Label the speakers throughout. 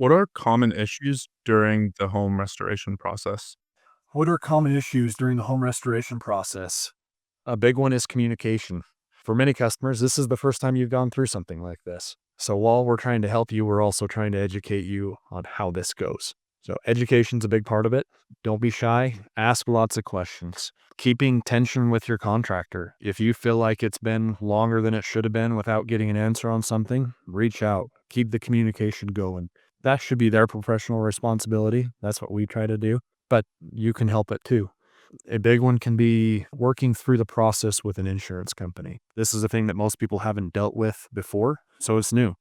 Speaker 1: What are common issues during the home restoration process?
Speaker 2: What are common issues during the home restoration process? A big one is communication. For many customers, this is the first time you've gone through something like this. So while we're trying to help you, we're also trying to educate you on how this goes. So education's a big part of it. Don't be shy. Ask lots of questions. Keeping tension with your contractor. If you feel like it's been longer than it should have been without getting an answer on something, reach out. Keep the communication going. That should be their professional responsibility. That's what we try to do, but you can help it too. A big one can be working through the process with an insurance company. This is a thing that most people haven't dealt with before, so it's new.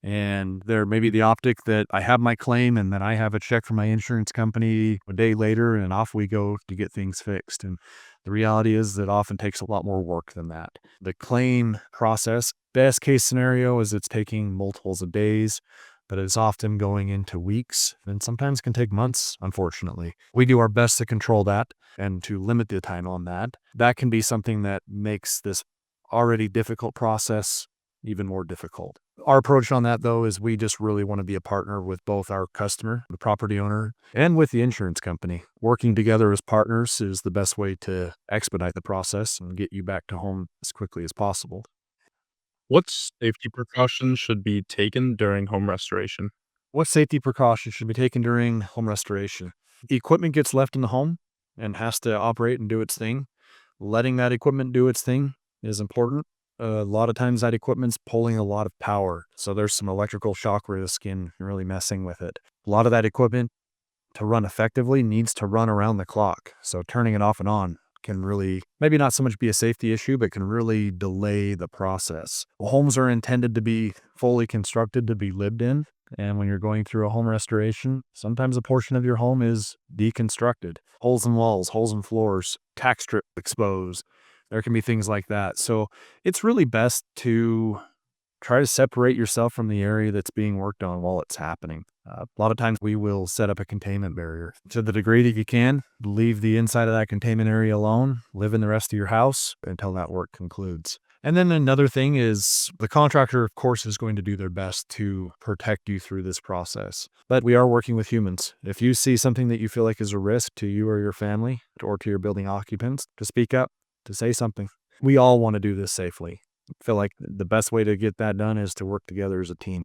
Speaker 2: And there may be the optic that I have my claim and then I have a check from my insurance company a day later and off we go to get things fixed. And the reality is that often takes a lot more work than that. The claim process, best case scenario is it's taking multiples of days, but it's often going into weeks and sometimes can take months, unfortunately. We do our best to control that and to limit the time on that. That can be something that makes this already difficult process even more difficult. Our approach on that, though, is we just really want to be a partner with both our customer, the property owner, and with the insurance company. Working together as partners is the best way to expedite the process and get you back to home as quickly as possible.
Speaker 1: What safety precautions should be taken during home restoration?
Speaker 2: What safety precautions should be taken during home restoration? Equipment gets left in the home and has to operate and do its thing. Letting that equipment do its thing is important. A lot of times that equipment's pulling a lot of power, so there's some electrical shock risk in really messing with it. A lot of that equipment to run effectively needs to run around the clock, so turning it off and on can really, maybe not so much be a safety issue, but can really delay the process. Homes are intended to be fully constructed to be lived in, and when you're going through a home restoration, sometimes a portion of your home is deconstructed. Holes in walls, holes in floors, tack strip exposed. There can be things like that. So it's really best to try to separate yourself from the area that's being worked on while it's happening. A lot of times we will set up a containment barrier. To the degree that you can, leave the inside of that containment area alone, live in the rest of your house until that work concludes. And then another thing is the contractor, of course, is going to do their best to protect you through this process. But we are working with humans. If you see something that you feel like is a risk to you or your family or to your building occupants, to speak up, to say something. We all want to do this safely. I feel like the best way to get that done is to work together as a team.